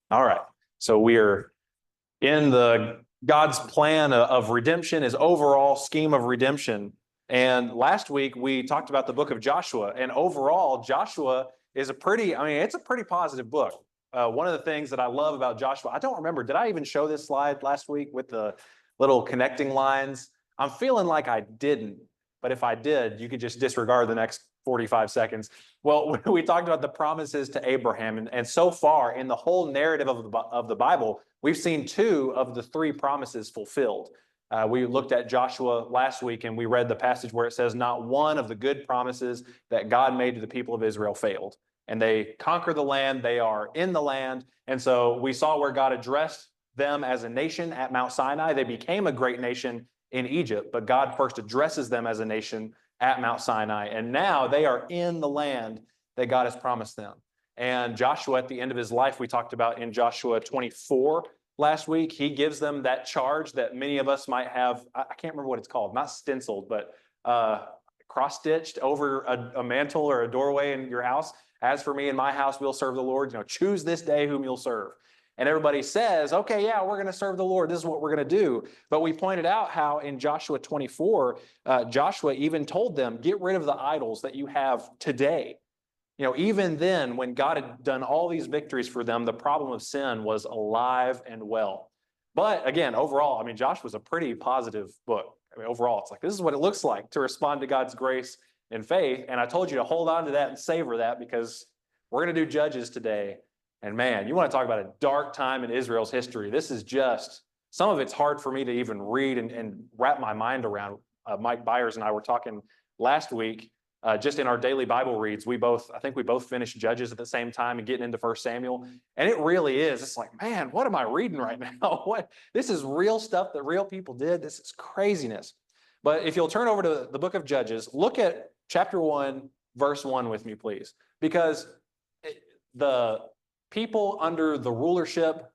All right. So we are in the God's plan of redemption, his overall scheme of redemption. And last week we talked about the book of Joshua. And overall, Joshua is it's a pretty positive book. One of the things that I love about Joshua, I don't remember, did I even show this slide last week with the little connecting lines? I'm feeling like I didn't, but if I did, you could just disregard the next 45 seconds. Well, we talked about the promises to Abraham, and so far in the whole narrative of the Bible, we've seen two of the three promises fulfilled. We looked at Joshua last week and we read the passage where it says, not one of the good promises that God made to the people of Israel failed. And they conquer the land, they are in the land. And so we saw where God addressed them as a nation at Mount Sinai. They became a great nation in Egypt, but God first addresses them as a nation at Mount Sinai. And now they are in the land that God has promised them. And Joshua, at the end of his life, we talked about in Joshua 24 last week, he gives them that charge that many of us might have. I can't remember what it's called, not stenciled, but cross-stitched over a mantle or a doorway in your house. As for me and my house, we'll serve the Lord. Choose this day whom you'll serve. And everybody says, okay, yeah, we're going to serve the Lord. This is what we're going to do. But we pointed out how in Joshua 24, Joshua even told them, get rid of the idols that you have today. Even then, when God had done all these victories for them, the problem of sin was alive and well. But again, overall, Joshua's a pretty positive book. Overall, it's like, this is what it looks like to respond to God's grace and faith. And I told you to hold on to that and savor that, because we're going to do Judges today. And man, you want to talk about a dark time in Israel's history. This is just, some of it's hard for me to even read and wrap my mind around. Mike Byers and I were talking last week, just in our daily Bible reads. I think we both finished Judges at the same time and getting into 1 Samuel. And it really is. It's like, man, what am I reading right now? This is real stuff that real people did. This is craziness. But if you'll turn over to the book of Judges, look at chapter 1, verse 1 with me, please. Because the people under the leadership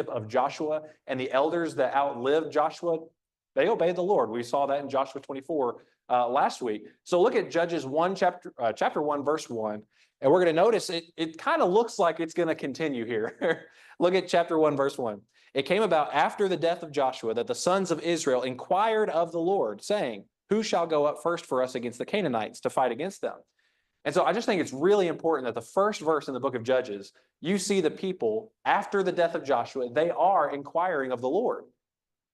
of Joshua and the elders that outlived Joshua, they obeyed the Lord. We saw that in Joshua 24 last week. So look at Judges 1, chapter 1, verse 1, and we're going to notice it kind of looks like it's going to continue here. Look at chapter 1, verse 1. It came about after the death of Joshua that the sons of Israel inquired of the Lord, saying, who shall go up first for us against the Canaanites to fight against them? And so I just think it's really important that the first verse in the book of Judges, you see the people after the death of Joshua, they are inquiring of the Lord.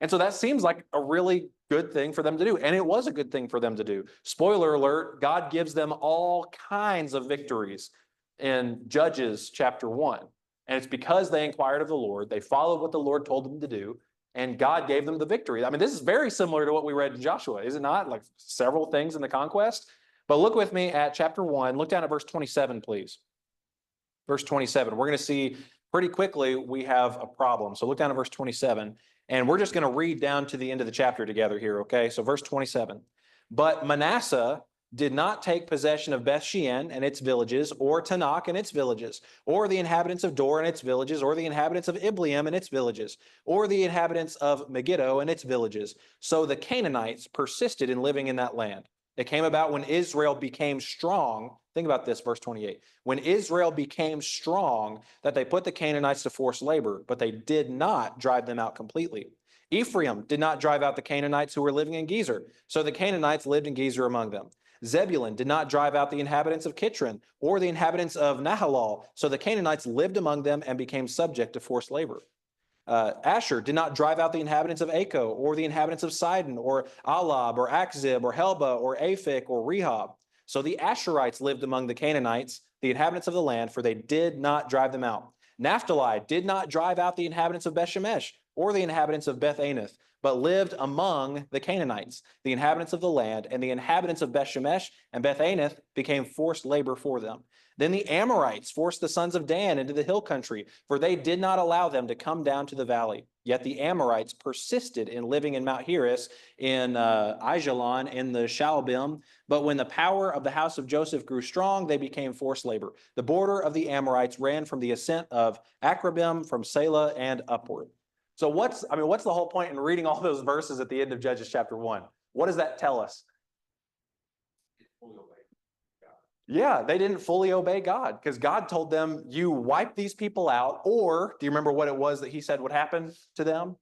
And so that seems like a really good thing for them to do. And it was a good thing for them to do. Spoiler alert, God gives them all kinds of victories in Judges chapter 1. And it's because they inquired of the Lord, they followed what the Lord told them to do, and God gave them the victory. This is very similar to what we read in Joshua, is it not? Like several things in the conquest. But look with me at chapter 1. Look down at verse 27, please. Verse 27. We're going to see pretty quickly we have a problem. So look down at verse 27. And we're just going to read down to the end of the chapter together here, okay? So verse 27. But Manasseh did not take possession of Beth-shean and its villages, or Tanakh and its villages, or the inhabitants of Dor and its villages, or the inhabitants of Ibleam and its villages, or the inhabitants of Megiddo and its villages. So the Canaanites persisted in living in that land. It came about when Israel became strong. Think about this, verse 28. When Israel became strong, that they put the Canaanites to forced labor, but they did not drive them out completely. Ephraim did not drive out the Canaanites who were living in Gezer, so the Canaanites lived in Gezer among them. Zebulun did not drive out the inhabitants of Kitron or the inhabitants of Nahalal, so the Canaanites lived among them and became subject to forced labor. Asher did not drive out the inhabitants of Acco or the inhabitants of Sidon or Alab or Akzib or Helba or Aphik or Rehob. So the Asherites lived among the Canaanites, the inhabitants of the land, for they did not drive them out. Naphtali did not drive out the inhabitants of Bethshemesh or the inhabitants of Beth-Anath, but lived among the Canaanites, the inhabitants of the land, and the inhabitants of Bethshemesh and Beth-Anath became forced labor for them. Then the Amorites forced the sons of Dan into the hill country, for they did not allow them to come down to the valley. Yet the Amorites persisted in living in Mount Heres, in Aijalon, in the Shaalbim. But when the power of the house of Joseph grew strong, they became forced labor. The border of the Amorites ran from the ascent of Akrabim, from Selah and upward. So what's the whole point in reading all those verses at the end of Judges chapter 1? What does that tell us? Yeah, they didn't fully obey God because God told them, you wipe these people out, or do you remember what it was that he said would happen to them?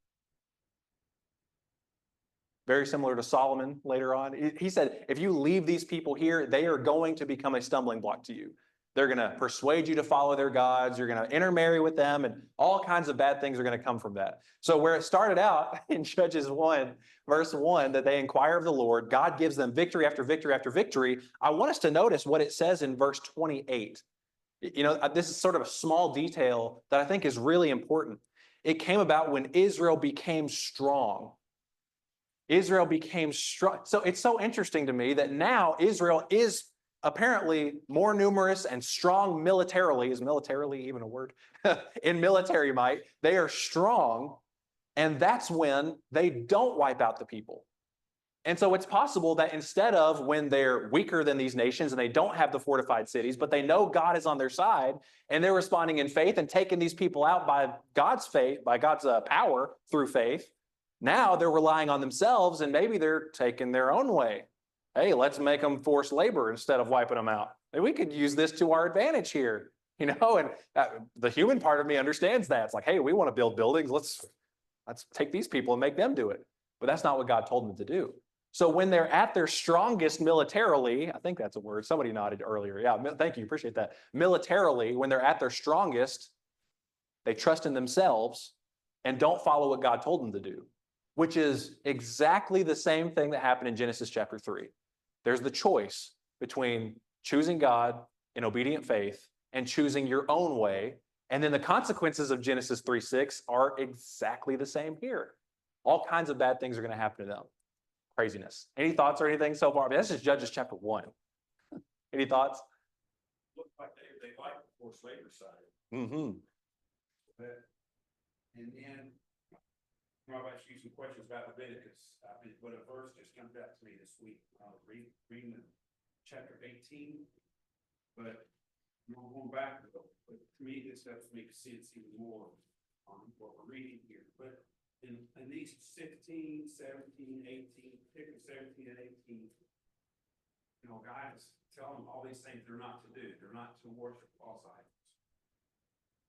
Very similar to Solomon later on. He said, if you leave these people here, they are going to become a stumbling block to you. They're going to persuade you to follow their gods. You're going to intermarry with them, and all kinds of bad things are going to come from that. So, where it started out in Judges 1, verse 1, that they inquire of the Lord, God gives them victory after victory after victory. I want us to notice what it says in verse 28. This is sort of a small detail that I think is really important. It came about when Israel became strong. Israel became strong. So it's so interesting to me that now Israel is apparently more numerous and strong militarily. Is militarily even a word? In military might. They are strong, and that's when they don't wipe out the people. And so it's possible that instead of when they're weaker than these nations and they don't have the fortified cities, but they know God is on their side and they're responding in faith and taking these people out by God's faith, by God's power through faith, now they're relying on themselves and maybe they're taking their own way. Hey, let's make them forced labor instead of wiping them out. Maybe we could use this to our advantage here, and the human part of me understands that. It's like, hey, we want to build buildings. Let's take these people and make them do it. But that's not what God told them to do. So when they're at their strongest militarily, I think that's a word. Somebody nodded earlier. Yeah, thank you. Appreciate that. Militarily, when they're at their strongest, they trust in themselves and don't follow what God told them to do, which is exactly the same thing that happened in Genesis chapter 3. There's the choice between choosing God in obedient faith and choosing your own way. And then the consequences of Genesis 3:6 are exactly the same here. All kinds of bad things are going to happen to them. Craziness. Any thoughts or anything so far? I mean, that's just Judges chapter 1. Any thoughts? Looks like they like the forced labor side. Mm-hmm. And then I've asked you some questions about Leviticus. But a verse just jumped out to me this week. I was reading chapter 18, but I'm going back to it. But to me, this helps make sense even more on what we're reading here. But in these 16, 17, 18, particularly 17 and 18, God is telling them all these things they're not to do. They're not to worship false idols.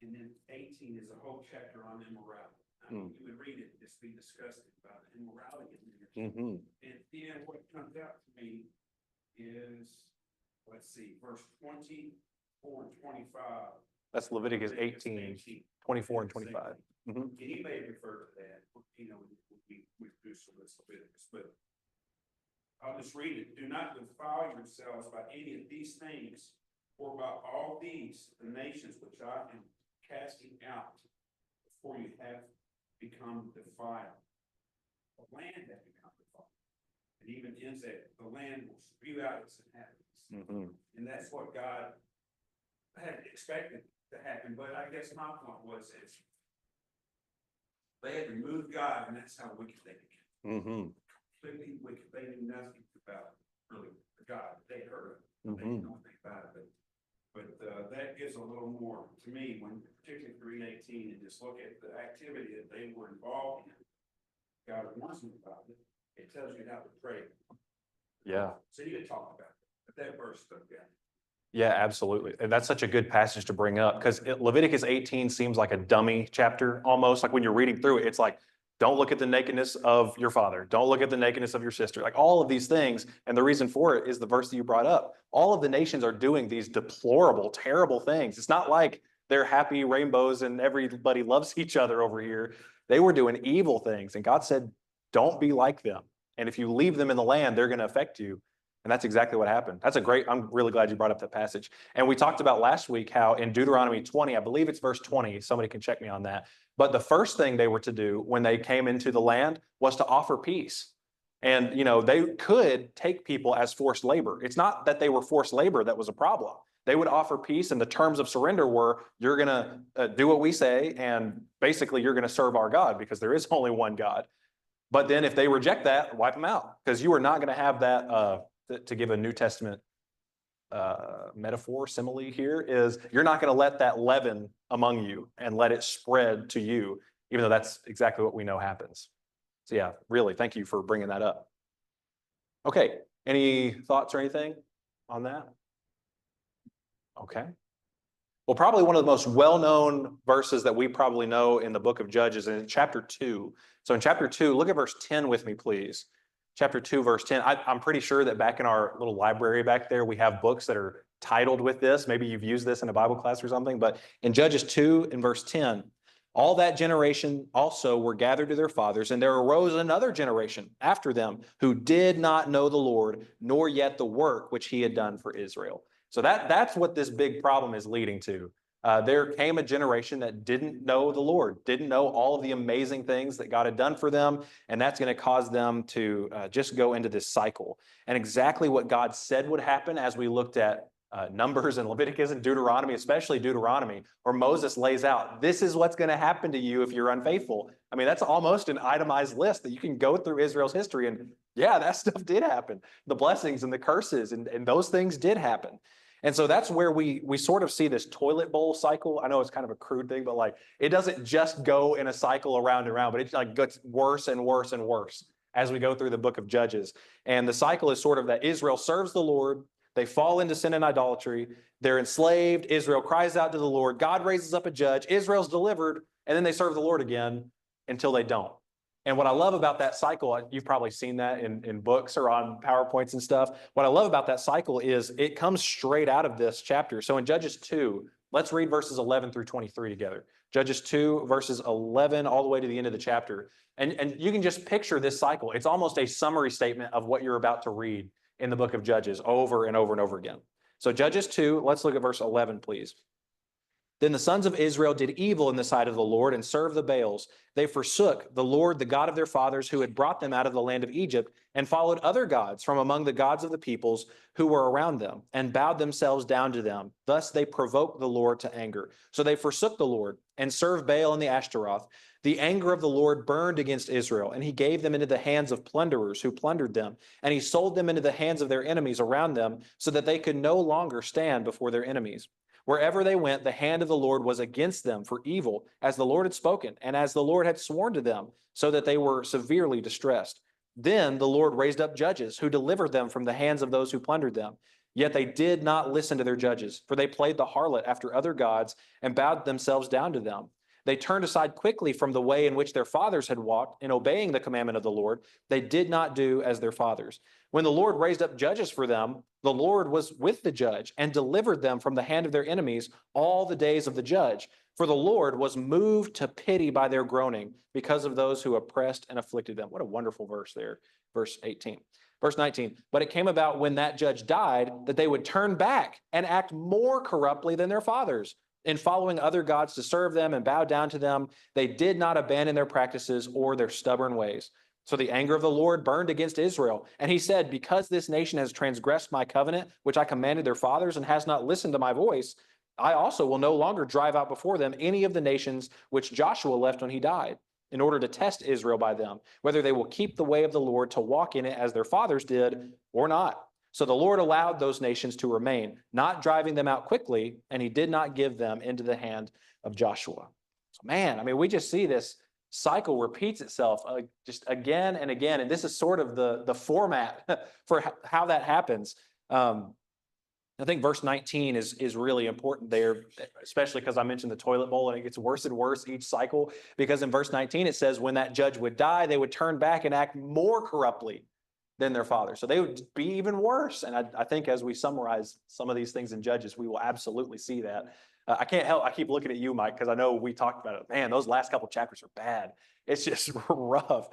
And then 18 is a whole chapter on immorality. You would read it, just be disgusted about immorality in there. Mm-hmm. And then what comes out to me is, let's see, verse 24 and 25. That's Leviticus 18, 24 and 25. Mm-hmm. And you may refer to that, we do some of this Leviticus, but I'll just read it. Do not defile yourselves by any of these things, for by all these, the nations which I am casting out before you have become defiled. The land has become defiled. It even ends that the land will spew out its inhabitants. Mm-hmm. And that's what God had expected to happen. But I guess my point was that they had removed God, and that's how wicked they became. Mm-hmm. Completely wicked. They knew nothing about really God. They heard it. Mm-hmm. They didn't know anything about it. But that gives a little more to me when particularly 3:18 and just look at the activity that they were involved in. God warns them about it. It tells you how to pray. Yeah. So you could talk about it. But that verse stuck out. Yeah, absolutely. And that's such a good passage to bring up because Leviticus 18 seems like a dummy chapter almost. Like when you're reading through it, it's like, don't look at the nakedness of your father. Don't look at the nakedness of your sister. Like all of these things. And the reason for it is the verse that you brought up. All of the nations are doing these deplorable, terrible things. It's not like they're happy rainbows and everybody loves each other over here. They were doing evil things. And God said, don't be like them. And if you leave them in the land, they're going to affect you. And that's exactly what happened. I'm really glad you brought up that passage. And we talked about last week how in Deuteronomy 20, I believe it's verse 20, somebody can check me on that. But the first thing they were to do when they came into the land was to offer peace. And, they could take people as forced labor. It's not that they were forced labor that was a problem. They would offer peace, and the terms of surrender were, you're going to do what we say, and basically you're going to serve our God because there is only one God. But then if they reject that, wipe them out because you are not going to have that, to give a New Testament metaphor, simile here, is you're not going to let that leaven among you and let it spread to you, even though that's exactly what we know happens. So yeah, really, thank you for bringing that up. Okay, any thoughts or anything on that? Okay. Well, probably one of the most well-known verses that we probably know in the book of Judges is in chapter 2. So in chapter 2, look at verse 10 with me, please. Chapter 2, verse 10. I'm pretty sure that back in our little library back there, we have books that are titled with this. Maybe you've used this in a Bible class or something. But in Judges 2, in verse 10, all that generation also were gathered to their fathers, and there arose another generation after them who did not know the Lord, nor yet the work which he had done for Israel. So that's what this big problem is leading to. There came a generation that didn't know the Lord, didn't know all of the amazing things that God had done for them, and that's going to cause them to just go into this cycle. And exactly what God said would happen, as we looked at Numbers and Leviticus and Deuteronomy, especially Deuteronomy, where Moses lays out, this is what's going to happen to you if you're unfaithful. I mean, that's almost an itemized list that you can go through Israel's history, and yeah, that stuff did happen. The blessings and the curses and those things did happen. And so that's where we sort of see this toilet bowl cycle. I know it's kind of a crude thing, but like it doesn't just go in a cycle around and around, but it like gets worse and worse and worse as we go through the book of Judges. And the cycle is sort of that Israel serves the Lord, they fall into sin and idolatry, they're enslaved, Israel cries out to the Lord, God raises up a judge, Israel's delivered, and then they serve the Lord again until they don't. And what I love about that cycle, you've probably seen that in books or on PowerPoints and stuff. What I love about that cycle is it comes straight out of this chapter. So in Judges 2, let's read verses 11 through 23 together. Judges 2, verses 11 all the way to the end of the chapter. And you can just picture this cycle. It's almost a summary statement of what you're about to read in the book of Judges over and over and over again. So Judges 2, let's look at verse 11, please. Then the sons of Israel did evil in the sight of the Lord and served the Baals. They forsook the Lord, the God of their fathers, who had brought them out of the land of Egypt, and followed other gods from among the gods of the peoples who were around them, and bowed themselves down to them. Thus they provoked the Lord to anger. So they forsook the Lord and served Baal and the Ashtaroth. The anger of the Lord burned against Israel, and he gave them into the hands of plunderers who plundered them, and he sold them into the hands of their enemies around them, so that they could no longer stand before their enemies. Wherever they went, the hand of the Lord was against them for evil, as the Lord had spoken, and as the Lord had sworn to them, so that they were severely distressed. Then the Lord raised up judges who delivered them from the hands of those who plundered them. Yet they did not listen to their judges, for they played the harlot after other gods and bowed themselves down to them. They turned aside quickly from the way in which their fathers had walked in obeying the commandment of the Lord. They did not do as their fathers. When the Lord raised up judges for them, the Lord was with the judge and delivered them from the hand of their enemies all the days of the judge. For the Lord was moved to pity by their groaning because of those who oppressed and afflicted them. What a wonderful verse there, verse 18. Verse 19, but it came about when that judge died that they would turn back and act more corruptly than their fathers. In following other gods to serve them and bow down to them, they did not abandon their practices or their stubborn ways. So the anger of the Lord burned against Israel. And he said, because this nation has transgressed my covenant, which I commanded their fathers, and has not listened to my voice, I also will no longer drive out before them any of the nations which Joshua left when he died, in order to test Israel by them, whether they will keep the way of the Lord to walk in it as their fathers did or not. So the Lord allowed those nations to remain, not driving them out quickly, and he did not give them into the hand of Joshua. So man, I mean, we just see this cycle repeats itself just again and again. And this is sort of the format for how that happens. I think verse 19 is really important there, especially because I mentioned the toilet bowl and it gets worse and worse each cycle. Because in verse 19, it says, when that judge would die, they would turn back and act more corruptly than their father. So they would be even worse. And I think as we summarize some of these things in Judges, we will absolutely see that. I can't help, I keep looking at you, Mike, because I know we talked about it. Man, those last couple chapters are bad. It's just rough.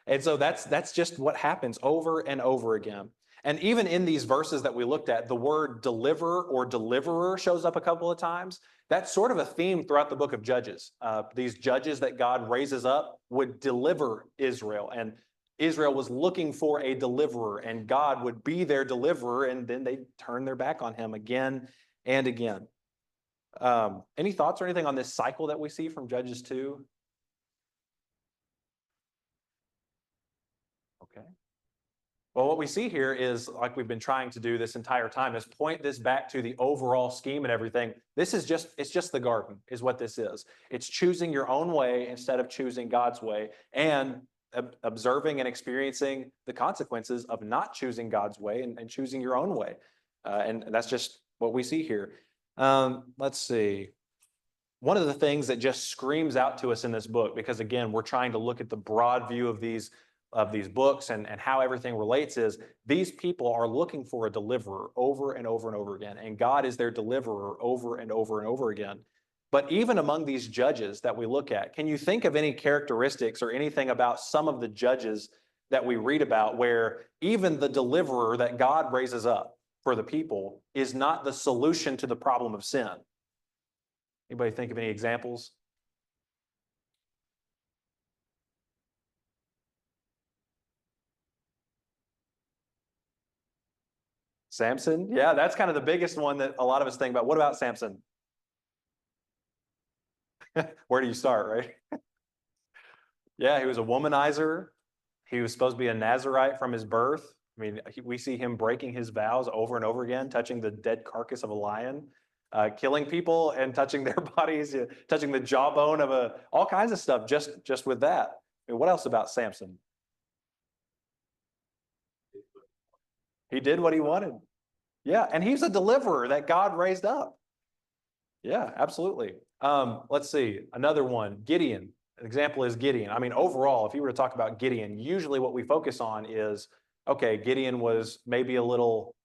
And so that's just what happens over and over again. And even in these verses that we looked at, the word deliverer or deliverer shows up a couple of times. That's sort of a theme throughout the book of Judges. These judges that God raises up would deliver Israel, and Israel was looking for a deliverer, and God would be their deliverer, and then they turn their back on him again and again. Any thoughts or anything on this cycle that we see from Judges 2? Okay. Well, what we see here is, like we've been trying to do this entire time, is point this back to the overall scheme and everything. This is it's just the garden, is what this is. It's choosing your own way instead of choosing God's way, and observing and experiencing the consequences of not choosing God's way and choosing your own way. And that's just what we see here. Let's see. One of the things that just screams out to us in this book, because again, we're trying to look at the broad view of these books and how everything relates, is these people are looking for a deliverer over and over and over again. And God is their deliverer over and over and over again. But even among these judges that we look at, can you think of any characteristics or anything about some of the judges that we read about where even the deliverer that God raises up for the people is not the solution to the problem of sin? Anybody think of any examples? Samson? Yeah, that's kind of the biggest one that a lot of us think about. What about Samson? Where do you start, right? Yeah, he was a womanizer. He was supposed to be a Nazarite from his birth. I mean, we see him breaking his vows over and over again, touching the dead carcass of a lion, killing people and touching their bodies, touching the jawbone of all kinds of stuff just with that. I mean, what else about Samson? He did what he wanted. Yeah, and he's a deliverer that God raised up. Yeah, absolutely. Let's see, another one, Gideon. An example is Gideon. I mean, overall, if you were to talk about Gideon, usually what we focus on is, okay, Gideon was maybe a little,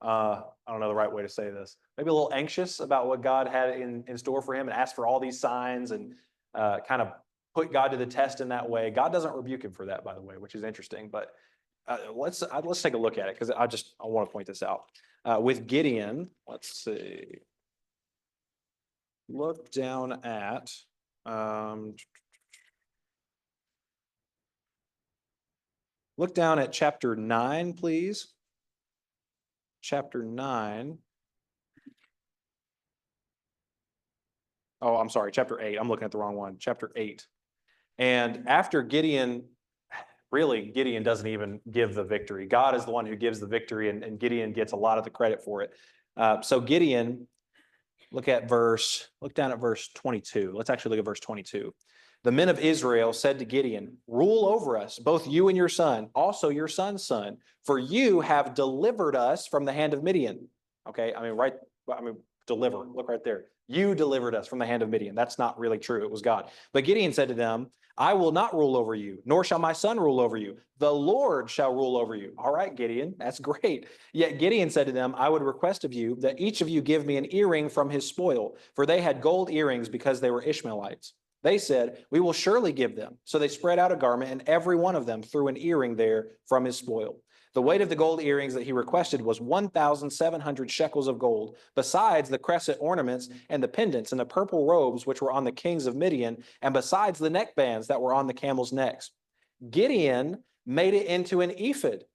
I don't know the right way to say this, maybe a little anxious about what God had in store for him and asked for all these signs and kind of put God to the test in that way. God doesn't rebuke him for that, by the way, which is interesting. But let's take a look at it because I want to point this out. With Gideon, let's see. Look down at chapter 9, please. Chapter 9. Oh, I'm sorry, chapter 8. I'm looking at the wrong one. Chapter 8. And after Gideon, really, Gideon doesn't even give the victory. God is the one who gives the victory, and Gideon gets a lot of the credit for it. So Gideon, look down at verse 22. Let's actually look at verse 22. The men of Israel said to Gideon, rule over us, both you and your son, also your son's son, for you have delivered us from the hand of Midian. Okay, deliver, look right there. You delivered us from the hand of Midian. That's not really true. It was God. But Gideon said to them, I will not rule over you, nor shall my son rule over you. The Lord shall rule over you. All right, Gideon, that's great. Yet Gideon said to them, I would request of you that each of you give me an earring from his spoil, for they had gold earrings because they were Ishmaelites. They said, we will surely give them. So they spread out a garment, and every one of them threw an earring there from his spoil. The weight of the gold earrings that he requested was 1,700 shekels of gold, besides the crescent ornaments and the pendants and the purple robes which were on the kings of Midian, and besides the neckbands that were on the camels' necks. Gideon made it into an ephod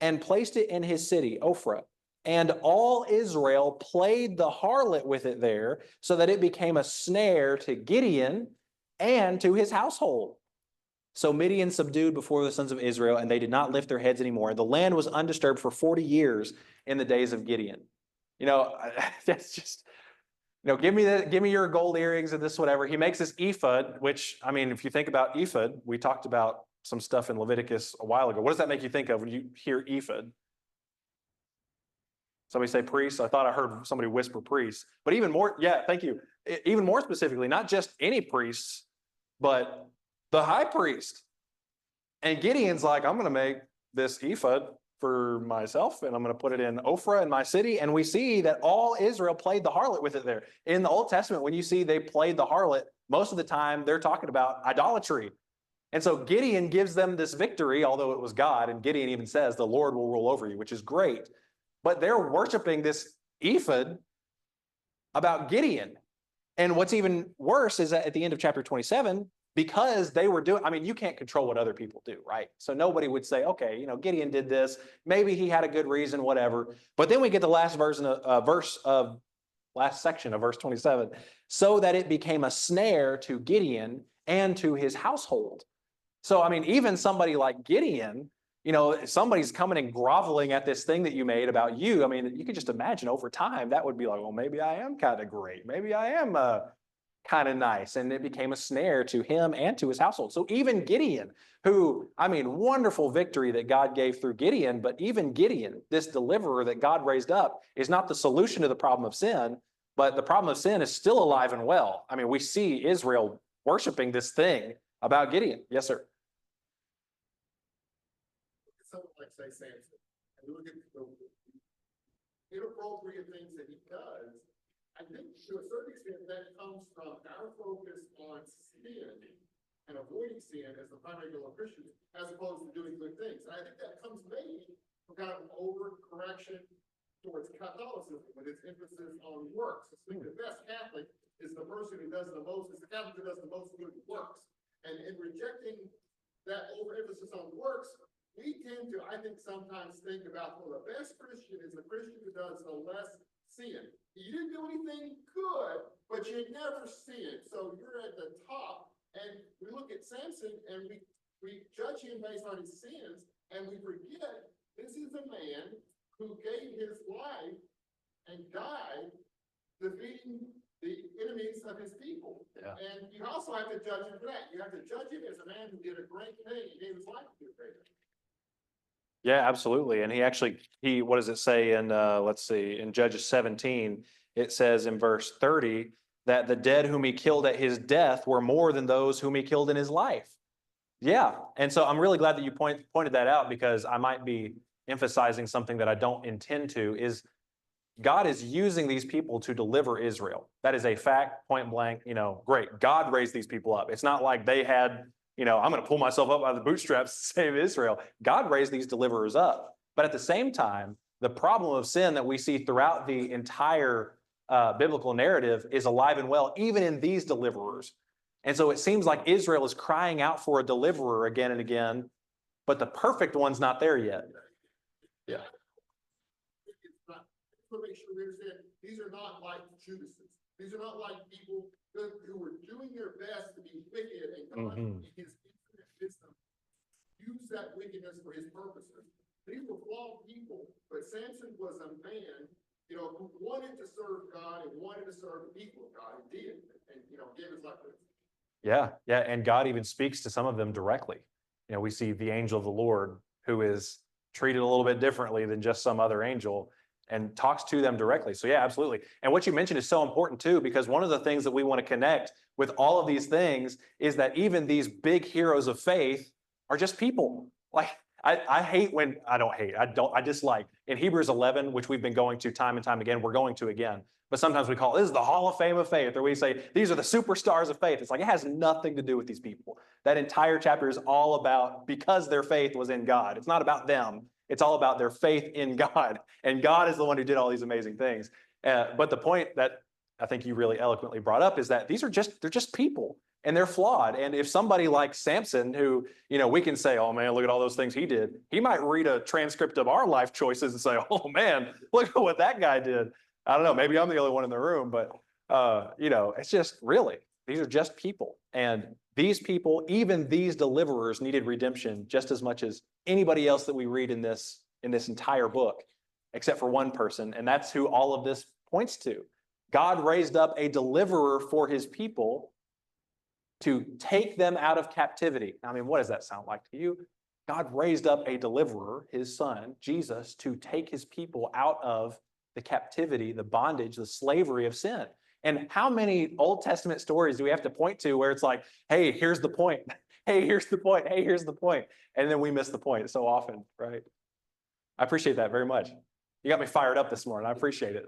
and placed it in his city, Ophrah. And all Israel played the harlot with it there, so that it became a snare to Gideon and to his household. So Midian subdued before the sons of Israel, and they did not lift their heads anymore. The land was undisturbed for 40 years in the days of Gideon. That's just, give me your gold earrings and this, whatever. He makes this ephod, which, I mean, if you think about ephod, we talked about some stuff in Leviticus a while ago. What does that make you think of when you hear ephod? Somebody say priest. I thought I heard somebody whisper priest. But even more, yeah, thank you. Even more specifically, not just any priests, but the high priest. And Gideon's like, I'm going to make this ephod for myself, and I'm going to put it in Ophrah in my city. And we see that all Israel played the harlot with it there. In the Old Testament, when you see they played the harlot, most of the time they're talking about idolatry. And so Gideon gives them this victory, although it was God. And Gideon even says, the Lord will rule over you, which is great. But they're worshiping this ephod about Gideon. And what's even worse is that at the end of chapter 27, because they were doing, I mean, you can't control what other people do, right? So nobody would say, okay, Gideon did this. Maybe he had a good reason, whatever. But then we get the last last section of verse 27, so that it became a snare to Gideon and to his household. So, I mean, even somebody like Gideon, somebody's coming and groveling at this thing that you made about you. I mean, you could just imagine over time, that would be like, well, maybe I am kind of great. Maybe I am kind of nice. And it became a snare to him and to his household. So even Gideon, who, I mean, wonderful victory that God gave through Gideon, but even Gideon, this deliverer that God raised up, is not the solution to the problem of sin. But the problem of sin is still alive and well. I mean, we see Israel worshiping this thing about Gideon. Yes, sir. Someone like, say, Samson, and we look at the inappropriate things that he does, I think to a certain extent that comes from our focus on sin and avoiding sin as the primary goal of Christians, as opposed to doing good things. And I think that comes maybe from kind of an overcorrection towards Catholicism with its emphasis on works. I think the best Catholic is the person who does the most, is the Catholic who does the most good works. And in rejecting that overemphasis on works, we tend to, I think, sometimes think about, well, the best Christian is the Christian who does the less sin. You didn't do anything good, but you never sinned. So you're at the top. And we look at Samson and we judge him based on his sins, and we forget this is a man who gave his life and died defeating the enemies of his people. Yeah. And you also have to judge him for that. You have to judge him as a man who did a great thing and gave his life to do a great thing. Yeah, absolutely. And what does it say in, let's see, in Judges 17, it says in verse 30 that the dead whom he killed at his death were more than those whom he killed in his life. Yeah. And so I'm really glad that you pointed that out, because I might be emphasizing something that I don't intend to, is God is using these people to deliver Israel. That is a fact, point blank, great. God raised these people up. It's not like they had, I'm going to pull myself up by the bootstraps to save Israel. God raised these deliverers up. But at the same time, the problem of sin that we see throughout the entire biblical narrative is alive and well, even in these deliverers. And so it seems like Israel is crying out for a deliverer again and again, but the perfect one's not there yet. Yeah. To make sure we understand, these are not like Judases. These are not like people who were doing their best to be wicked, and God, in his infinite wisdom, used that wickedness for his purposes. These were flawed people, but Samson was a man, who wanted to serve God and wanted to serve the people of God, and did, and gave his life to it. Yeah, and God even speaks to some of them directly. We see the angel of the Lord, who is treated a little bit differently than just some other angel, and talks to them directly. So yeah, absolutely. And what you mentioned is so important too, because one of the things that we want to connect with all of these things is that even these big heroes of faith are just people. Like, I dislike in Hebrews 11, which we've been going to time and time again, we're going to again, but sometimes we call this is the Hall of Fame of faith, or we say these are the superstars of faith. It's like, it has nothing to do with these people. That entire chapter is all about, because their faith was in God. It's not about them. It's all about their faith in God. And God is the one who did all these amazing things. But the point that I think you really eloquently brought up is that they're just people, and they're flawed. And if somebody like Samson, who, we can say, oh man, look at all those things he did. He might read a transcript of our life choices and say, oh man, look at what that guy did. I don't know, maybe I'm the only one in the room, but it's just really, these are just people. And these people, even these deliverers, needed redemption just as much as anybody else that we read in this entire book, except for one person. And that's who all of this points to. God raised up a deliverer for his people to take them out of captivity. I mean, what does that sound like to you? God raised up a deliverer, his son, Jesus, to take his people out of the captivity, the bondage, the slavery of sin. And how many Old Testament stories do we have to point to where it's like, hey, here's the point. Hey, here's the point. Hey, here's the point. And then we miss the point so often, right? I appreciate that very much. You got me fired up this morning. I appreciate it.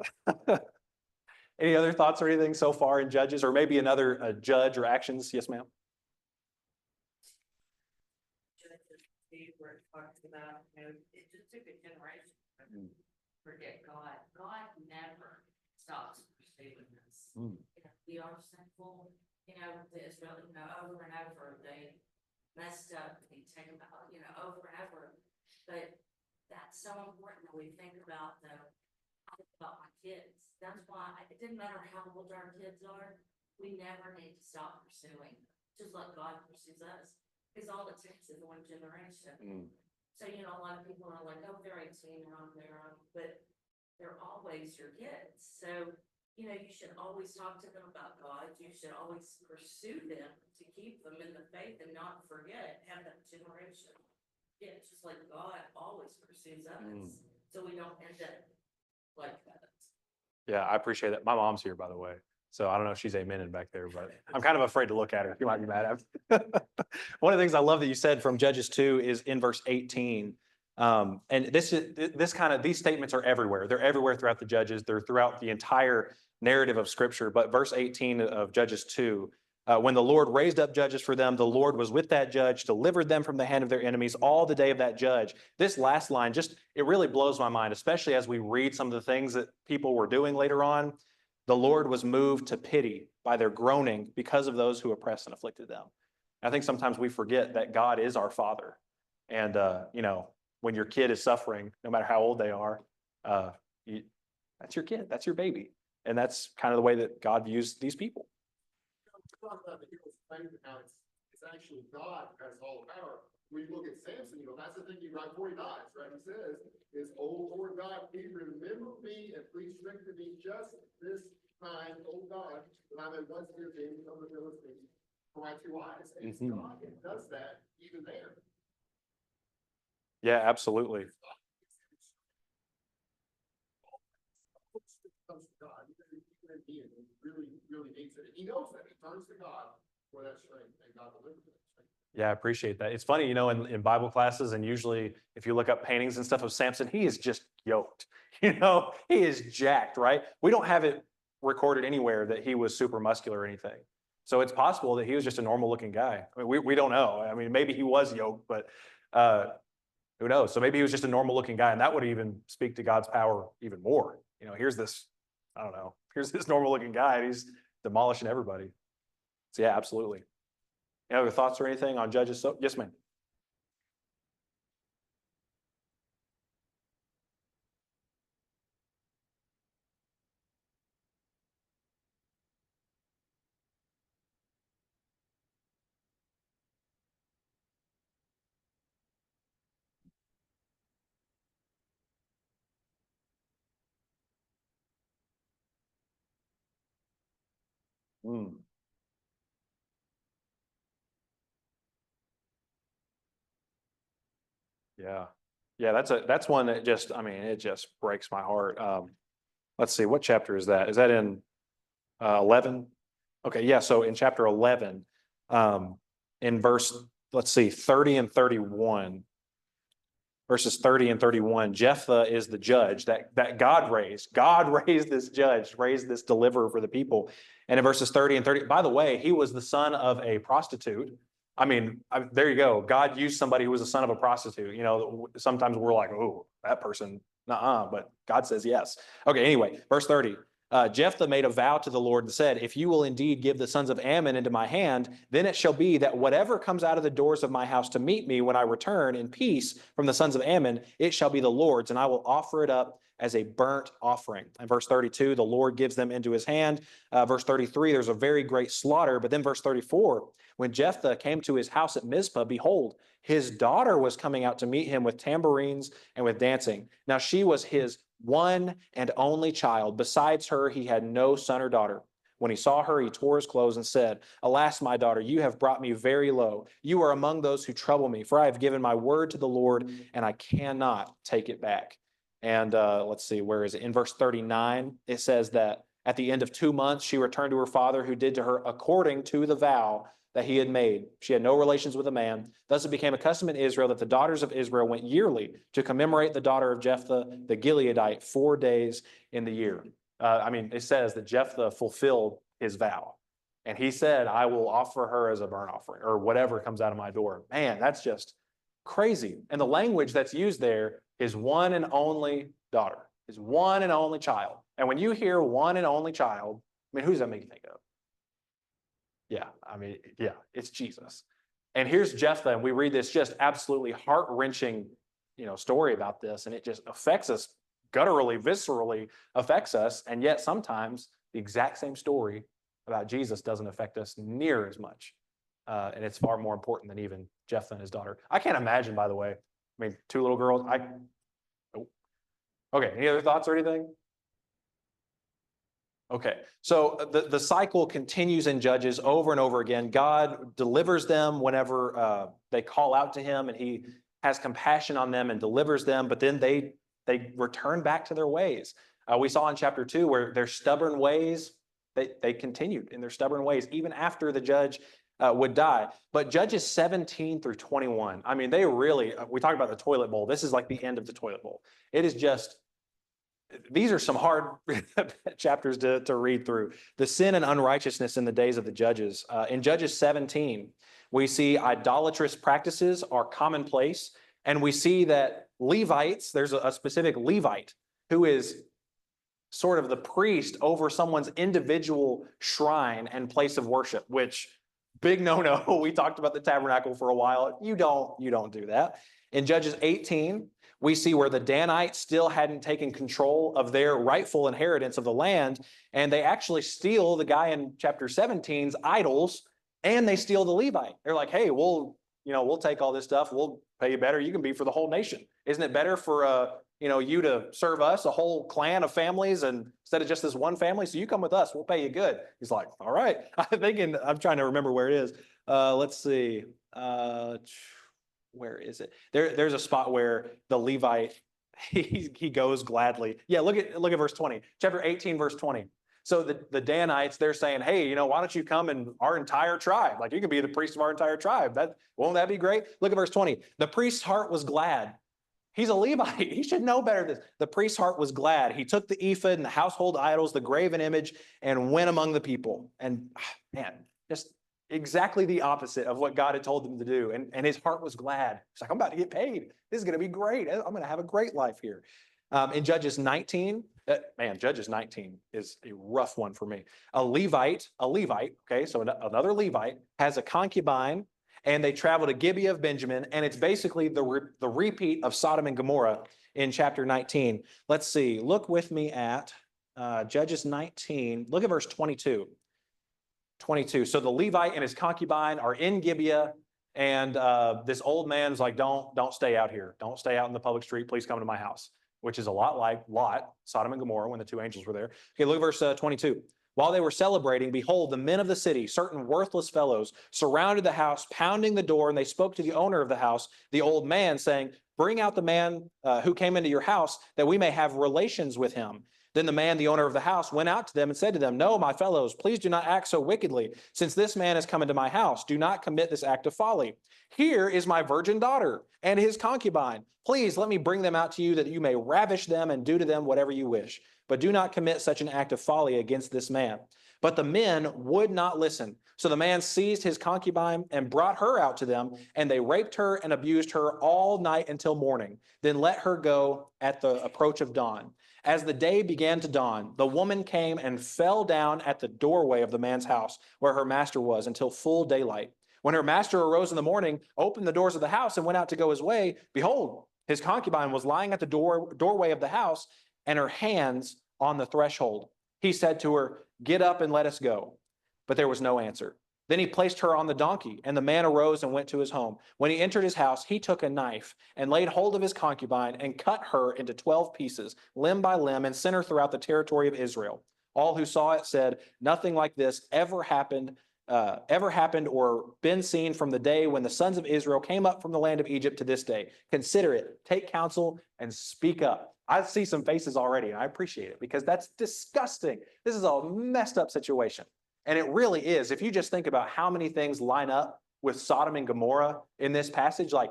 Any other thoughts or anything so far in Judges, or maybe another judge or actions? Yes, ma'am. Where it talks about, it just took a generation to forget God. God never stops pursuing us. We are sinful, the Israel, over and over, they messed up, they take about, over and over. But that's so important that we think about, about my kids. That's why it didn't matter how old our kids are, we never need to stop pursuing, just like God pursues us. Because all it takes is one generation. So, a lot of people are like, oh, they're 18 and on their own, but they're always your kids. So, you should always talk to them about God. You should always pursue them to keep them in the faith and not forget, have that generation. Yeah, just like God always pursues us. So we don't end up like that. Yeah, I appreciate that. My mom's here, by the way. So I don't know if she's amening back there, but I'm kind of afraid to look at her. You might be mad at me. One of the things I love that you said from Judges 2 is in verse 18. And these statements are everywhere. They're everywhere throughout the Judges. They're throughout the entire narrative of Scripture. But verse 18 of Judges 2, when the Lord raised up judges for them, the Lord was with that judge, delivered them from the hand of their enemies all the day of that judge. This last line, it really blows my mind, especially as we read some of the things that people were doing later on. The Lord was moved to pity by their groaning because of those who oppressed and afflicted them. I think sometimes we forget that God is our Father. And, when your kid is suffering, no matter how old they are, that's your kid, that's your baby. And that's kind of the way that God views these people. Talk about the hero's faith and how it's actually God who has all the power. When you look at Samson, that's the thing right before he dies, right? He says, "Oh Lord God, please remember me and please strengthen me just this time, oh God, that I may once hear things of the Philistines for my two eyes." And it's God that does that even there. Yeah, absolutely. Comes to God, even he really, really needs it. He knows that. He turns to God for that strength, and God delivers that strength. Yeah, I appreciate that. It's funny, in Bible classes, and usually if you look up paintings and stuff of Samson, he is just yoked. He is jacked, right? We don't have it recorded anywhere that he was super muscular or anything. So it's possible that he was just a normal looking guy. I mean, we don't know. I mean, maybe he was yoked, but who knows? So maybe he was just a normal looking guy, and that would even speak to God's power even more. Here's this, I don't know, here's this normal looking guy, and he's demolishing everybody. So yeah, absolutely. Any other thoughts or anything on Judges? So, yes, ma'am. Mm, yeah. Yeah, that's one that it just breaks my heart. Let's see, what chapter is that? Is that in 11? Okay, yeah, so in chapter 11, in let's see, 30 and 31, verses 30 and 31, Jephthah is the judge that God raised. God raised this judge, raised this deliverer for the people. And in verses 30 and 30, by the way, he was the son of a prostitute. I mean, there you go. God used somebody who was the son of a prostitute. Sometimes we're like, oh, that person, nuh-uh, but God says yes. Okay, anyway, verse 30. Jephthah made a vow to the Lord and said, "If you will indeed give the sons of Ammon into my hand, then it shall be that whatever comes out of the doors of my house to meet me when I return in peace from the sons of Ammon, it shall be the Lord's, and I will offer it up as a burnt offering." And verse 32, the Lord gives them into his hand. Verse 33, there's a very great slaughter. But then verse 34, when Jephthah came to his house at Mizpah, behold, his daughter was coming out to meet him with tambourines and with dancing. Now she was his one and only child. Besides her, he had no son or daughter. When he saw her, he tore his clothes and said, "Alas, my daughter, you have brought me very low. You are among those who trouble me, for I have given my word to the Lord, and I cannot take it back." And let's see, where is it? In verse 39, it says that at the end of 2 months, she returned to her father, who did to her according to the vow that he had made. She had no relations with a man. Thus it became a custom in Israel that the daughters of Israel went yearly to commemorate the daughter of Jephthah the Gileadite 4 days in the year. It says that Jephthah fulfilled his vow. And he said, "I will offer her as a burnt offering," or whatever comes out of my door. Man, that's just crazy. And the language that's used there is one and only daughter, his one and only child. And when you hear one and only child, who does that make you think of? Yeah, it's Jesus. And here's Jephthah, and we read this just absolutely heart-wrenching, story about this, and it just affects us gutturally, viscerally affects us, and yet sometimes the exact same story about Jesus doesn't affect us near as much. And it's far more important than even Jephthah and his daughter. I can't imagine, by the way, 2 little girls. Okay, any other thoughts or anything? Okay, so the cycle continues in Judges over and over again. God delivers them whenever they call out to him, and he has compassion on them and delivers them, but then they return back to their ways. We saw in chapter 2 where their stubborn ways, they continued in their stubborn ways, even after the judge would die. But Judges 17 through 21, I mean, they really, we talked about the toilet bowl. This is like the end of the toilet bowl. It is just, these are some hard chapters to read through. The sin and unrighteousness in the days of the judges. In Judges 17, we see idolatrous practices are commonplace. And we see that Levites, there's a specific Levite who is sort of the priest over someone's individual shrine and place of worship, which big no-no. We talked about the tabernacle for a while. You don't do that. In Judges 18, we see where the Danites still hadn't taken control of their rightful inheritance of the land, and they actually steal the guy in chapter 17's idols, and they steal the Levite. They're like, hey, we'll take all this stuff. We'll pay you better. You can be for the whole nation. Isn't it better for you to serve us, a whole clan of families, and instead of just this one family? So you come with us. We'll pay you good. He's like, all right. I'm trying to remember where it is. Let's see. Where is it? There's a spot where the Levite, he goes gladly. Yeah, look at verse 20, chapter 18, verse 20. So the Danites, they're saying, hey, why don't you come in our entire tribe? Like, you can be the priest of our entire tribe. Won't that be great? Look at verse 20. The priest's heart was glad. He's a Levite. He should know better than this. The priest's heart was glad. He took the ephod and the household idols, the graven image, and went among the people. And man, just exactly the opposite of what God had told them to do. And his heart was glad. He's like, I'm about to get paid. This is going to be great. I'm going to have a great life here. In Judges 19, Judges 19 is a rough one for me. A Levite, okay, so another Levite has a concubine, and they travel to Gibeah of Benjamin, and it's basically the repeat of Sodom and Gomorrah in chapter 19. Let's see, look with me at Judges 19, look at verse 22. 22. So the Levite and his concubine are in Gibeah, and this old man's like, don't stay out here. Don't stay out in the public street. Please come to my house, which is a lot like Lot, Sodom and Gomorrah, when the two angels were there. Okay, look at verse 22. While they were celebrating, behold, the men of the city, certain worthless fellows, surrounded the house, pounding the door, and they spoke to the owner of the house, the old man, saying, bring out the man who came into your house, that we may have relations with him. Then the man, the owner of the house, went out to them and said to them, no, my fellows, please do not act so wickedly. Since this man has come into my house, do not commit this act of folly. Here is my virgin daughter and his concubine. Please let me bring them out to you, that you may ravish them and do to them whatever you wish. But do not commit such an act of folly against this man. But the men would not listen. So the man seized his concubine and brought her out to them, and they raped her and abused her all night until morning. Then let her go at the approach of dawn. As the day began to dawn, the woman came and fell down at the doorway of the man's house where her master was until full daylight. When her master arose in the morning, opened the doors of the house and went out to go his way, behold, his concubine was lying at the doorway of the house, and her hands on the threshold. He said to her, get up and let us go. But there was no answer. Then he placed her on the donkey, and the man arose and went to his home. When he entered his house, he took a knife and laid hold of his concubine and cut her into 12 pieces, limb by limb, and sent her throughout the territory of Israel. All who saw it said, nothing like this ever happened or been seen from the day when the sons of Israel came up from the land of Egypt to this day. Consider it, take counsel, and speak up. I see some faces already, and I appreciate it, because that's disgusting. This is a messed up situation. And it really is. If you just think about how many things line up with Sodom and Gomorrah in this passage, like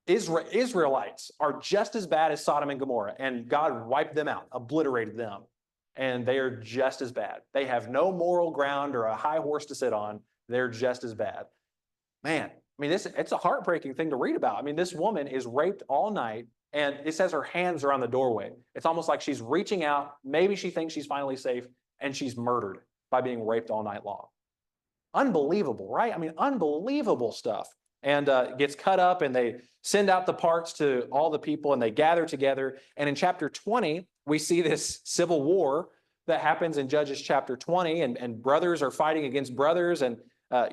Israelites are just as bad as Sodom and Gomorrah, and God wiped them out, obliterated them, and they are just as bad. They have no moral ground or a high horse to sit on. They're just as bad. Man, I mean, it's a heartbreaking thing to read about. I mean, this woman is raped all night, and it says her hands are on the doorway. It's almost like she's reaching out. Maybe she thinks she's finally safe, and she's murdered by being raped all night long. Unbelievable, right? I mean, unbelievable stuff. And gets cut up, and they send out the parts to all the people, and they gather together. And in chapter 20, we see this civil war that happens in Judges chapter 20, and brothers are fighting against brothers. And I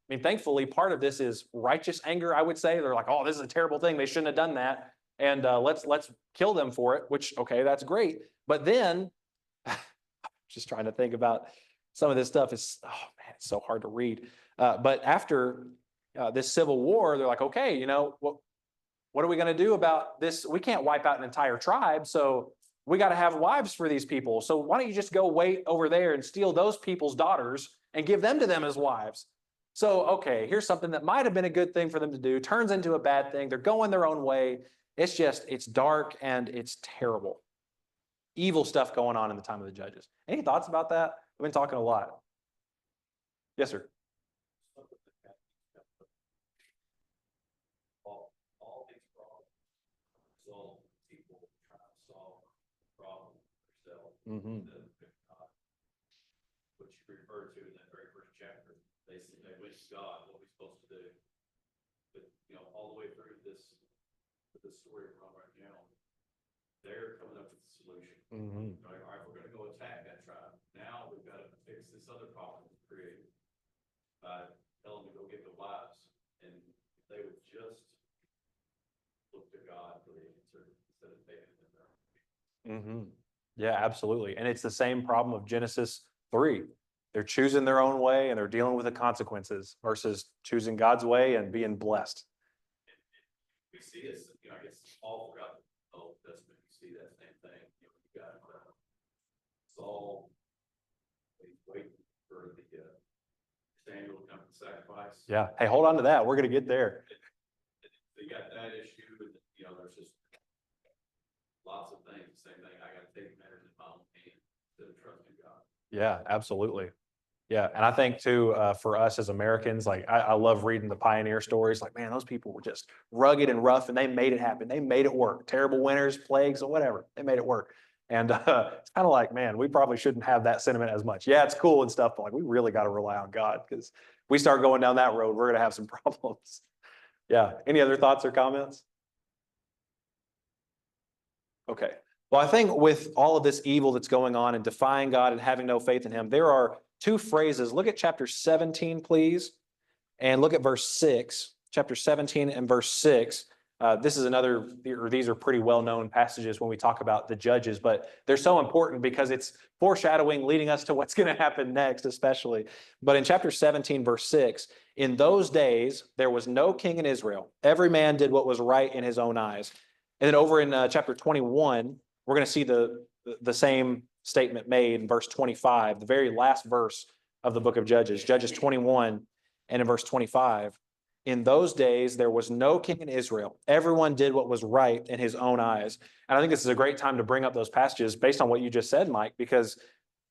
mean, thankfully, part of this is righteous anger, I would say. They're like, oh, this is a terrible thing. They shouldn't have done that. And let's kill them for it, which, okay, that's great. But then, just trying to think about some of this stuff is, oh man, it's so hard to read. But after this civil war, they're like, okay, what are we going to do about this? We can't wipe out an entire tribe. So we got to have wives for these people. So why don't you just go wait over there and steal those people's daughters and give them to them as wives? So, okay, here's something that might have been a good thing for them to do, turns into a bad thing. They're going their own way. It's dark and it's terrible. Evil stuff going on in the time of the judges. Any thoughts about that? I've been talking a lot. Yes, sir. All these problems result in people trying to solve problems themselves. Which you referred to in that very first chapter. They said, they went to God, what are we supposed to do? But, all the way through this story we're on right now, they're coming up with a solution. Like, all right, we're going to go attack that tribe. Now we've got to fix this other problem that's created by telling them to go get the wives. And if they would just look to God for the answer instead of taking it in their own. Yeah, absolutely. And it's the same problem of Genesis 3. They're choosing their own way and they're dealing with the consequences versus choosing God's way and being blessed. We see this, I guess all throughout the Old Testament, you see that same thing. You got Saul, he's waiting for the Samuel to come and sacrifice. Yeah. Hey, hold on to that. We're going to get there. So you got that issue, and there's just lots of things. Same thing. I got to take matters in my own hands instead of trusting God. Yeah, absolutely. Yeah. And I think too, for us as Americans, like I love reading the pioneer stories. Like, man, those people were just rugged and rough and they made it happen. They made it work. Terrible winters, plagues, or whatever. They made it work. And it's kind of like, man, we probably shouldn't have that sentiment as much. Yeah, it's cool and stuff, but like we really got to rely on God because we start going down that road, we're going to have some problems. Yeah. Any other thoughts or comments? Okay. Well, I think with all of this evil that's going on and defying God and having no faith in him, there are two phrases. Look at chapter 17, please, and look at verse 6. Chapter 17 and verse 6. This is another, or these are pretty well-known passages when we talk about the judges, but they're so important because it's foreshadowing, leading us to what's going to happen next, especially. But in chapter 17, verse 6, in those days, there was no king in Israel. Every man did what was right in his own eyes. And then over in chapter 21, we're going to see the same statement made in verse 25, the very last verse of the book of Judges, Judges 21, and in verse 25. In those days, there was no king in Israel. Everyone did what was right in his own eyes. And I think this is a great time to bring up those passages based on what you just said, Mike, because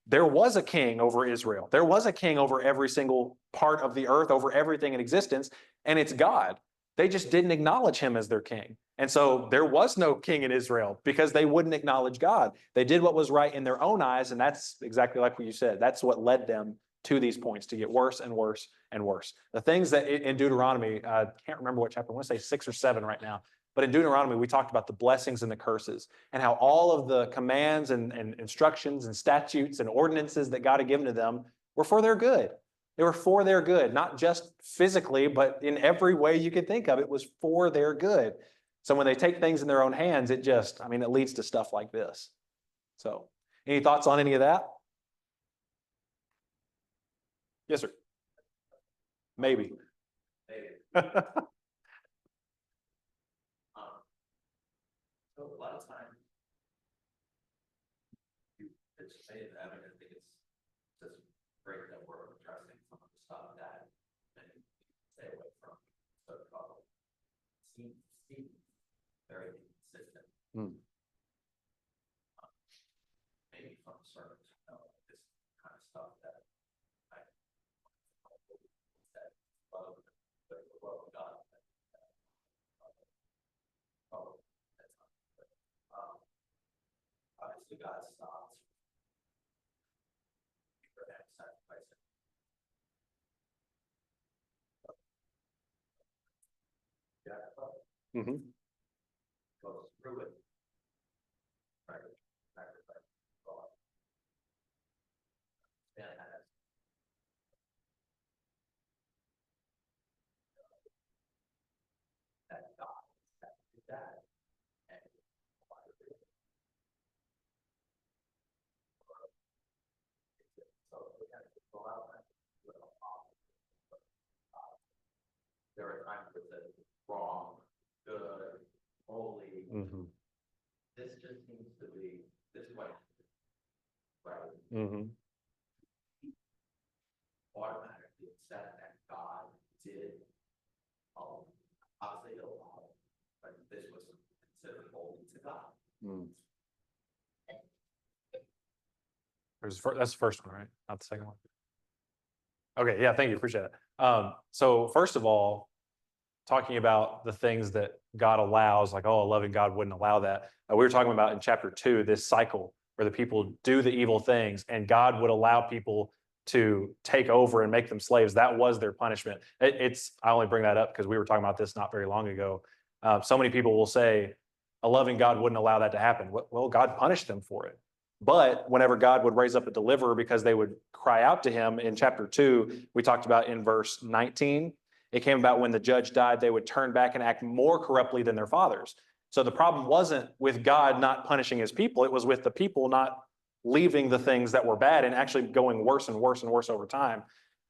there was a king over Israel. There was a king over every single part of the earth, over everything in existence, and it's God. They just didn't acknowledge him as their king. And so there was no king in Israel because they wouldn't acknowledge God. They did what was right in their own eyes, and that's exactly like what you said. That's what led them to these points, to get worse and worse and worse. The things that in Deuteronomy, I can't remember what chapter, I want to say 6 or 7 right now, but in Deuteronomy, we talked about the blessings and the curses and how all of the commands and instructions and statutes and ordinances that God had given to them were for their good. They were for their good, not just physically, but in every way you could think of, it was for their good. So when they take things in their own hands, it leads to stuff like this. So any thoughts on any of that? Yes, sir. Maybe. So a lot of times, it's made that, I think it's just great that we're addressing some of the stuff that and stay away from. So seems very consistent. Maybe from service, this kind of stuff that I that love the love of God. Obviously God stops Abraham sacrificing. Goes through it. Right. Sacrifice God. And that God did that. And so we have to go out and there are times where it's wrong, good, holy. This just seems to be this way. Rather Mhm. automatically accept that God did, obviously allow, but this was considered holy to God. Mm. That's the first one, right? Not the second one. Okay, yeah, thank you, appreciate it. So first of all, talking about the things that God allows, like, oh, a loving God wouldn't allow that. We were talking about in chapter 2, this cycle where the people do the evil things and God would allow people to take over and make them slaves. That was their punishment. I only bring that up because we were talking about this not very long ago. So many people will say, a loving God wouldn't allow that to happen. Well, God punished them for it. But whenever God would raise up a deliverer because they would cry out to him in chapter 2, we talked about in verse 19, it came about when the judge died, they would turn back and act more corruptly than their fathers. So the problem wasn't with God not punishing his people. It was with the people not leaving the things that were bad and actually going worse and worse and worse over time.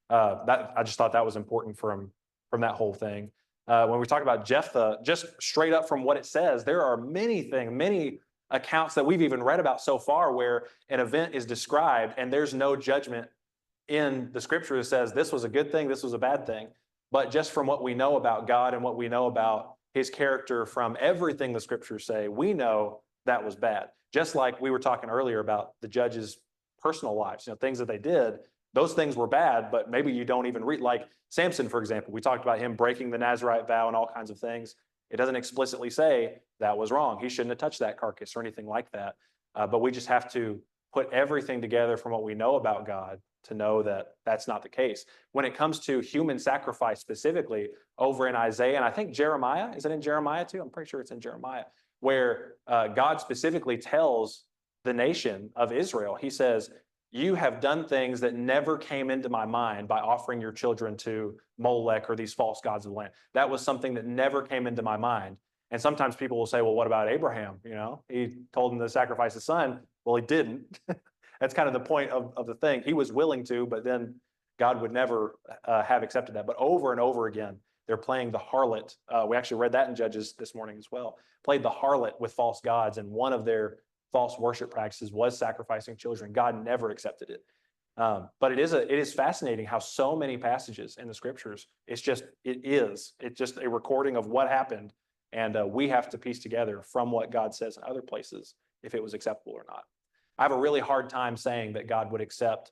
I just thought that was important from that whole thing. When we talk about Jephthah, just straight up from what it says, there are many accounts that we've even read about so far where an event is described and there's no judgment in the scripture that says this was a good thing, this was a bad thing. But just from what we know about God and what we know about his character from everything the scriptures say, we know that was bad. Just like we were talking earlier about the judges' personal lives, things that they did, those things were bad, but maybe you don't even read, like Samson, for example. We talked about him breaking the Nazirite vow and all kinds of things. It doesn't explicitly say that was wrong. He shouldn't have touched that carcass or anything like that. But we just have to put everything together from what we know about God to know that that's not the case. When it comes to human sacrifice specifically, over in Isaiah, and I think Jeremiah, is it in Jeremiah too? I'm pretty sure it's in Jeremiah, where God specifically tells the nation of Israel, he says, you have done things that never came into my mind by offering your children to Molech or these false gods of the land. That was something that never came into my mind. And sometimes people will say, well, what about Abraham? He told him to sacrifice his son. Well, he didn't. That's kind of the point of the thing. He was willing to, but then God would never have accepted that. But over and over again, they're playing the harlot. We actually read that in Judges this morning as well. Played the harlot with false gods, and one of their false worship practices was sacrificing children. God never accepted it. But it is fascinating how so many passages in the scriptures, it's just a recording of what happened. And we have to piece together from what God says in other places if it was acceptable or not. I have a really hard time saying that God would accept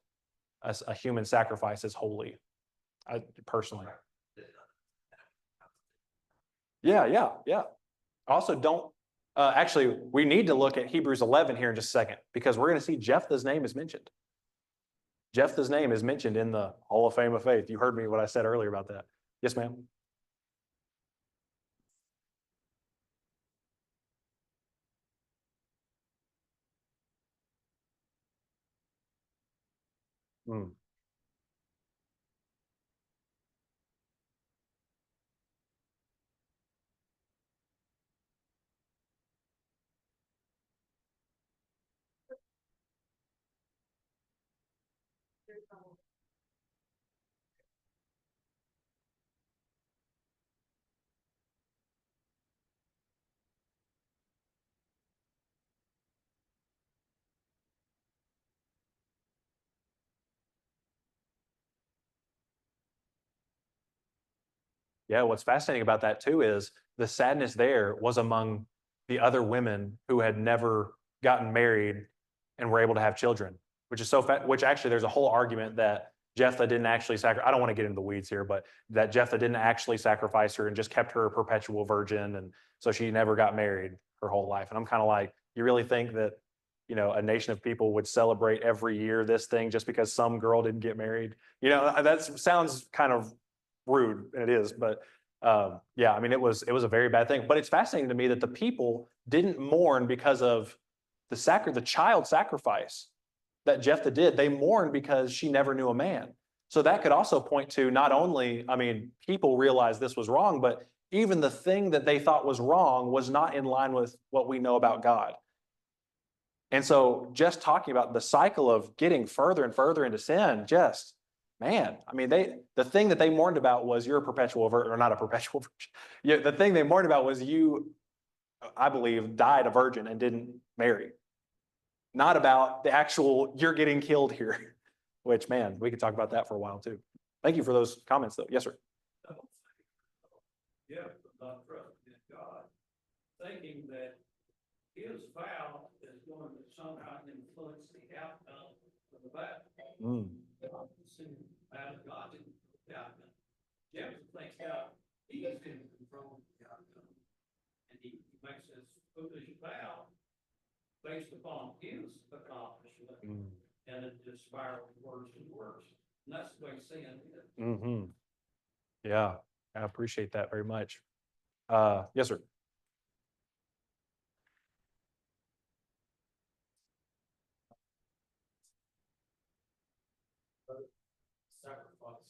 a human sacrifice as holy, personally. Yeah. Also, actually, we need to look at Hebrews 11 here in just a second, because we're going to see Jephthah's name is mentioned. Jephthah's name is mentioned in the Hall of Fame of Faith. You heard me what I said earlier about that. Yes, ma'am. Hmm. Yeah, what's fascinating about that too is the sadness there was among the other women who had never gotten married and were able to have children, which is which actually there's a whole argument that Jephthah didn't actually sacrifice. I don't want to get into the weeds here, but that Jephthah didn't actually sacrifice her and just kept her a perpetual virgin. And so she never got married her whole life. And I'm kind of like, you really think that, a nation of people would celebrate every year this thing just because some girl didn't get married? That sounds kind of rude, and it is, but yeah, I mean, it was a very bad thing. But it's fascinating to me that the people didn't mourn because of the child sacrifice that Jephthah did. They mourned because she never knew a man. So that could also point to not only, I mean, people realized this was wrong, but even the thing that they thought was wrong was not in line with what we know about God. And so just talking about the cycle of getting further and further into sin, man, I mean, the thing that they mourned about was you're a perpetual virgin, or not a perpetual virgin. Yeah, the thing they mourned about was you, I believe, died a virgin and didn't marry. not about the actual, you're getting killed here, which, man, we could talk about that for a while too. Thank you for those comments though. Yes, sir. Yeah, not trusting in God, thinking that his vow is going to somehow influence the outcome of the battle. Out of God in the outcome. Jefferson thinks God, he is in control of the outcome. And he makes this foolish vow based upon his accomplishment. And it just spirals worse and worse. And that's the way sin is. Yeah, I appreciate that very much. Yes, sir. Sacrifice.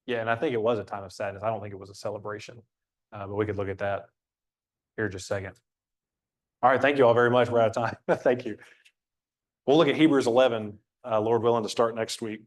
Yeah, and I think it was a time of sadness. I don't think it was a celebration, but we could look at that here in just a second. All right, thank you all very much. We're out of time. Thank you. We'll look at Hebrews 11, Lord willing, to start next week.